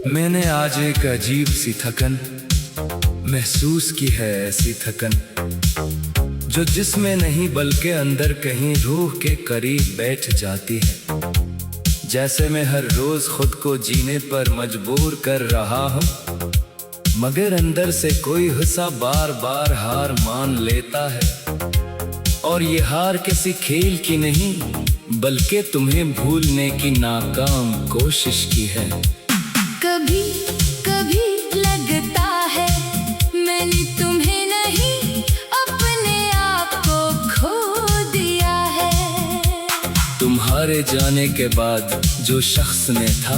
मैंने आज एक अजीब सी थकन महसूस की है, ऐसी थकन जो जिसमें नहीं बल्कि अंदर कहीं रूह के करीब बैठ जाती है। जैसे मैं हर रोज खुद को जीने पर मजबूर कर रहा हूँ, मगर अंदर से कोई हिस्सा बार बार हार मान लेता है। और ये हार किसी खेल की नहीं, बल्कि तुम्हें भूलने की नाकाम कोशिश की है। कभी कभी लगता है मैंने तुम्हें नहीं, अपने आप को खो दिया है। तुम्हारे जाने के बाद जो शख्स में था,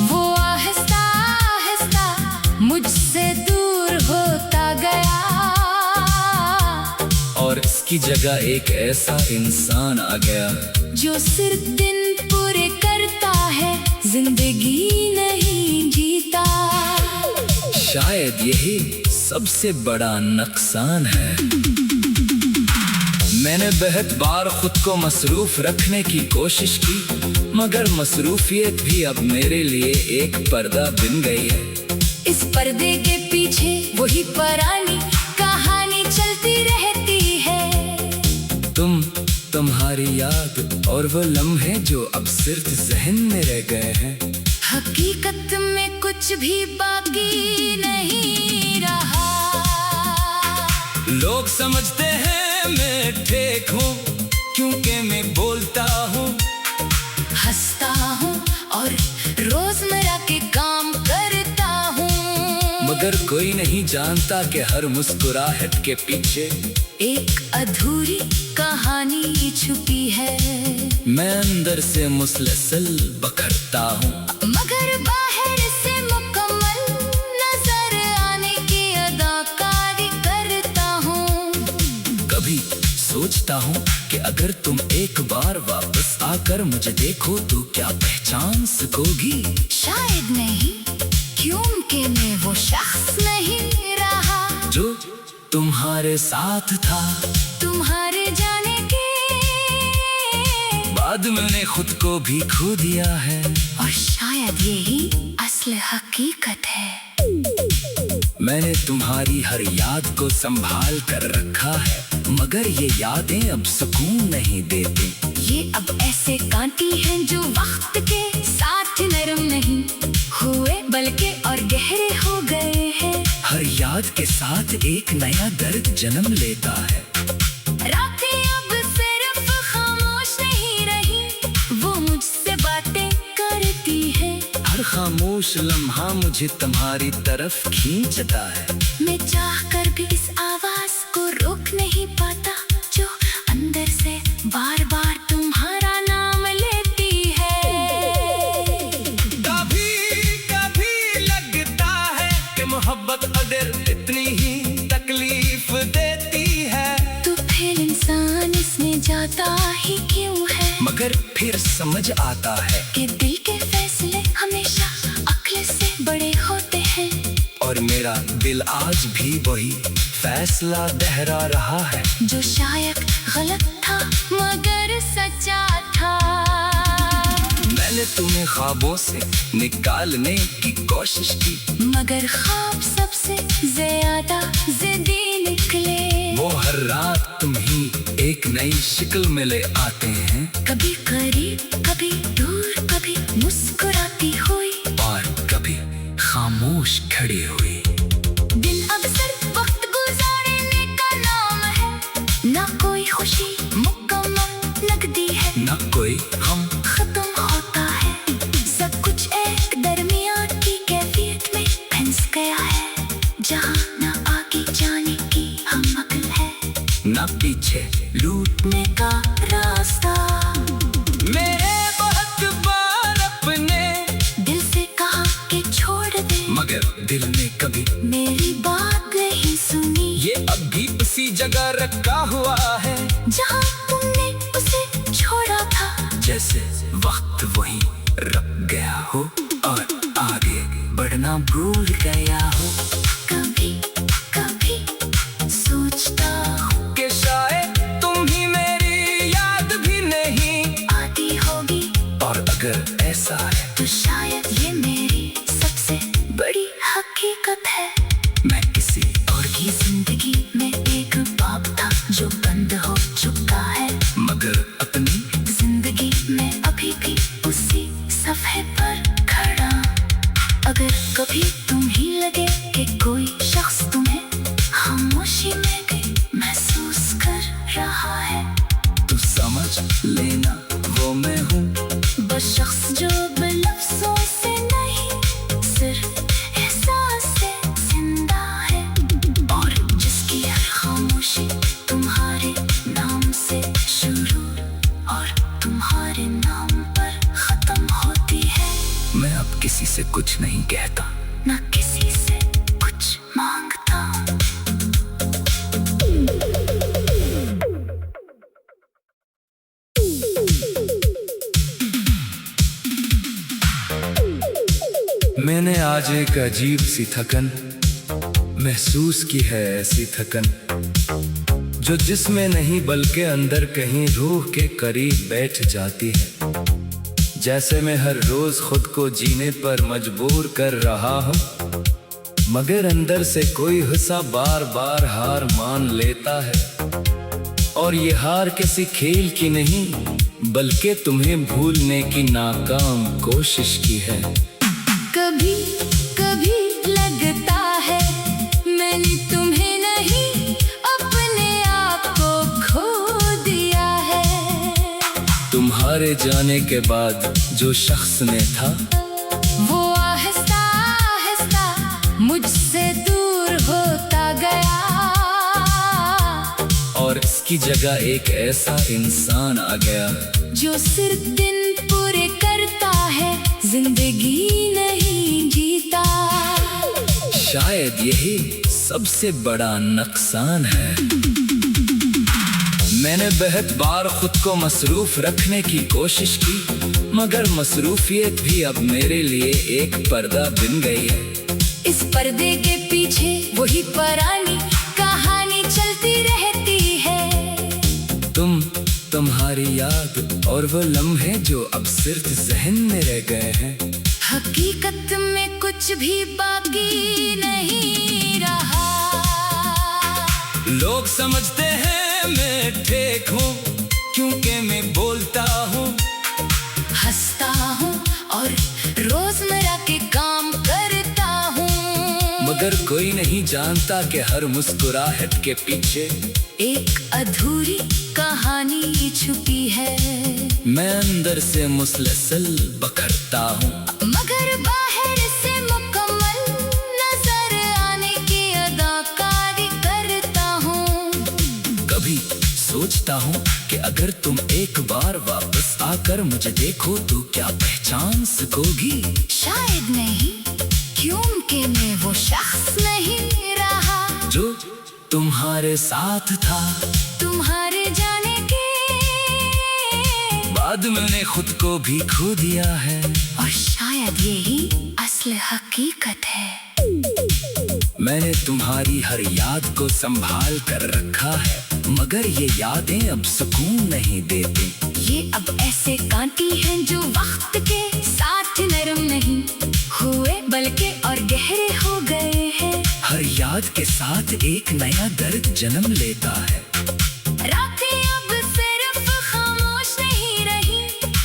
वो आहिस्ता आहिस्ता मुझसे दूर होता गया। और इसकी जगह एक ऐसा इंसान आ गया जो सिर्फ दिन पूरे करता है, जिंदगी नहीं जीता। शायद यही सबसे बड़ा नुकसान है। मैंने बहुत बार खुद को मसरूफ रखने की कोशिश की, मगर मसरूफियत भी अब मेरे लिए एक पर्दा बन गई है। इस पर्दे के पीछे वही पुरानी कहानी चलती रहती है। तुम्हारी याद और वो लम्हे जो अब सिर्फ जहन में रह गए हैं। हकीकत में कुछ भी बाकी नहीं रहा। लोग समझते हैं मैं ठीक हूँ, क्योंकि मैं बोलता हूँ, हंसता हूँ और रोजमर्रा के काम करता हूँ। मगर कोई नहीं जानता कि हर मुस्कुराहट के पीछे एक अधूरी कहानी छुपी है। मैं अंदर से मुसलसल बखरता हूँ, मगर बाहर से मुकम्मल नजर आने की अदाकारी करता हूँ। कभी सोचता हूँ कि अगर तुम एक बार वापस आकर मुझे देखो तो क्या पहचान सकोगी? शायद नहीं, क्योंकि मैं वो शख्स नहीं रहा जो तुम्हारे साथ था। तुम्हारे जाने के बाद मैंने खुद को भी खो दिया है। और शायद यही असल हकीकत है। मैंने तुम्हारी हर याद को संभाल कर रखा है, मगर ये यादें अब सुकून नहीं देती। ये अब ऐसे कांटे हैं जो वक्त के साथ नरम नहीं हुए, बल्कि और गहरे हो गए हैं। हर याद के साथ एक नया दर्द जन्म लेता है। रातें अब सिर्फ खामोश नहीं रही, वो मुझसे बातें करती है। हर खामोश लम्हा मुझे तुम्हारी तरफ खींचता है। मैं चाह कर भी इस आवाज को रोक नहीं पाता, जो अंदर से बार बार तुम्हारा नाम लेती है। कभी कभी लगता है कि मोहब्बत अगर इतनी ही तकलीफ देती है, तो फिर इंसान इसमें जाता ही क्यों है? मगर फिर समझ आता है कि दिल के फैसले हमेशा अक्ल से बड़े होते हैं। और मेरा दिल आज भी वही फैसला दोहरा रहा है, जो शायद गलत था मगर सच्चा था। मैंने तुम्हें ख्वाबों से निकालने की कोशिश की, मगर ख्वाब सबसे ज्यादा जिद्दी निकले। वो हर रात तुम ही एक नई शिक्ल में ले आते हैं। कभी करीब कभी दूर, कभी मुस्कुराती हुई और कभी खामोश खड़ी हुई। दिन अब सिर्फ वक्त गुजारने का नाम है। ना कोई खुशी मुकम्मल लगती है, न कोई हम खत्म होता है। सब कुछ एक दरमियान की कैफियत में फंस गया है, जहाँ ना आगे जाने की हम अक्ल है, न पीछे लूटने का रास्ता। मेरे बहुत बार अपने दिल से कहा कि छोड़ दे, मगर दिल ने कभी मेरी बात नहीं सुनी। ये अब भी उसी जगह रखा हुआ है, जहाँ तुमने उसे छोड़ा था। जैसे वक्त वही रख गया हो और आगे बढ़ना भूल गया हो। कभी कभी सोचता हूँ कि शायद तुम ही मेरी याद भी नहीं आती होगी, और अगर ऐसा है तो शायद ये मेरी मगर अपनी जिंदगी में अभी भी उसी सफ़े पर खड़ा। अगर कभी तुम ही लगे कि कोई शख्स तुम्हें खामोशी में भी महसूस कर रहा है, तो समझ लेना वो मैं हूँ। बस शख्स जो लफ्ज़ों से नहीं सिर्फ एहसास से जिंदा है, और जिसकी हर खामोशी तुम्हारे नाम से शुरू और तुम्हारे नाम पर खत्म होती है। मैं अब किसी से कुछ नहीं कहता, ना किसी से कुछ मांगता। मैंने आज एक अजीब सी थकन महसूस की है, ऐसी थकन जो जिसमें नहीं बल्कि अंदर कहीं रूह के करीब बैठ जाती है। जैसे मैं हर रोज खुद को जीने पर मजबूर कर रहा हूँ, मगर अंदर से कोई हिस्सा बार बार हार मान लेता है। और ये हार किसी खेल की नहीं, बल्कि तुम्हें भूलने की नाकाम कोशिश की है। कभी कभी लगता है मैंने तुम्हें नहीं अपने आप को खो दिया है। तुम्हारे जाने के बाद जो शख्स ने था, वो आहिस्ता आहिस्ता मुझसे दूर होता गया, और इसकी जगह एक ऐसा इंसान आ गया जो सिर्फ दिन पूरे करता है, जिंदगी नहीं जीता। शायद यही सबसे बड़ा नुकसान है। मैंने बहुत बार खुद को मसरूफ रखने की कोशिश की, मगर मसरूफियत भी अब मेरे लिए एक पर्दा बन गई है। इस पर्दे के पीछे वही पुरानी कहानी चलती रहती है। तुम्हारी याद और वो लम्हे जो अब सिर्फ जहन में रह गए हैं। हकीकत में कुछ भी बाकी नहीं रहा। लोग समझते हैं मैं ठीक हूँ, क्योंकि मैं बोलता हूँ, हंसता हूँ और रोजमर्रा के काम करता हूँ, मगर कोई नहीं जानता कि हर मुस्कुराहट के पीछे एक अधूरी कहानी छुपी है। मैं अंदर से मुसलसल बखरता हूँ, मगर बाहर से मुकम्मल नजर आने की अदाकारी करता हूँ। कभी सोचता हूँ कि अगर तुम एक बार वापस आकर मुझे देखो तो क्या पहचान सकोगी? शायद नहीं, क्योंकि मैं वो शख्स नहीं रहा जो तुम्हारे साथ था। तुम्हारे जाने के बाद मैंने खुद को भी खो दिया है, और शायद यही असल हकीकत है। मैंने तुम्हारी हर याद को संभाल कर रखा है, मगर ये यादें अब सुकून नहीं देती। ये अब ऐसे कांटे हैं जो वक्त के साथ नरम नहीं हुए, बल्कि और गहरे हो गए हैं। हर याद के साथ एक नया दर्द जन्म लेता है। रातें अब सिर्फ खामोश नहीं रही,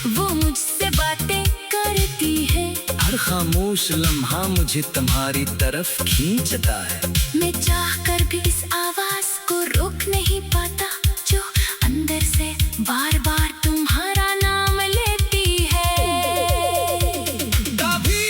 वो मुझसे बातें करती है। हर खामोश लम्हा मुझे तुम्हारी तरफ खींचता है। मैं चाह कर भी इस आवाज को रोक नहीं पाता, जो अंदर से बार बार तुम्हारा नाम लेती है। कभी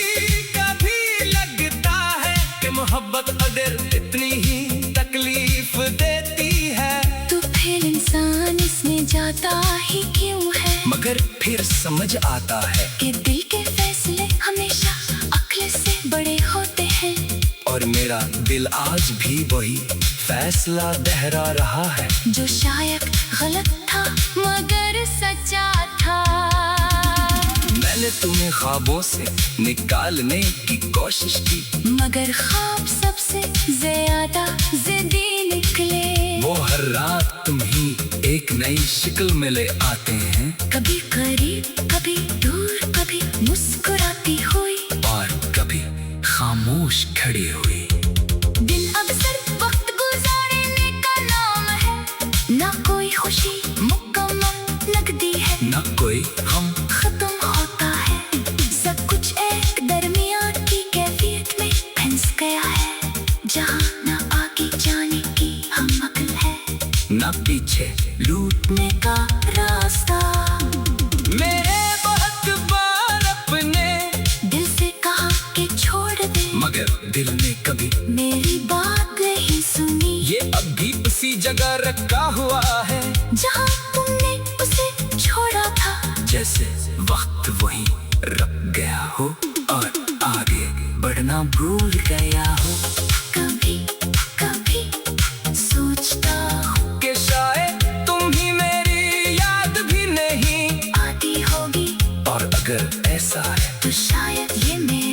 कभी लगता है कि मोहब्बत अगर इतनी ही तकलीफ देती है, तो फिर इंसान इसमें जाता ही क्यों है? मगर फिर समझ आता है कि दिल के फैसले हमेशा अक्ल से बड़े होते हैं। और मेरा दिल आज भी वही फैसला दोहरा रहा है, जो शायद गलत था मगर सच्चा था। मैंने तुम्हें ख्वाबों से निकालने की कोशिश की, मगर ख्वाब सबसे ज्यादा जिद्दी निकले। वो हर रात तुम ही एक नई शक्ल में ले आते हैं, कभी करीब कभी दूर, कभी मुस्कुराती हुई और कभी खामोश खड़ी हुई। दिन अब सिर्फ वक्त गुजारने का नाम है, ना कोई खुशी मुकम्मल दी है, ना कोई हम खत्म होता है। सब कुछ एक दरमियान की कैफियत में फंस गया है, जहाँ ना आगे जाने की हम अकल है, ना पीछे लूटने का रास्ता। मेरे बहुत बार अपने दिल से कहा कि छोड़ दे, मगर दिल ने कभी मेरी बात नहीं सुनी। ये अभी उसी जगह रखा हुआ है, जहाँ तुमने उसे छोड़ा था, जैसे वक्त वही रख गया हो और आगे बढ़ना भूल गया हो। कभी कभी सोचता हूँ कि शायद तुम ही मेरी याद भी नहीं आती होगी, और अगर ऐसा है तो शायद ये मेरा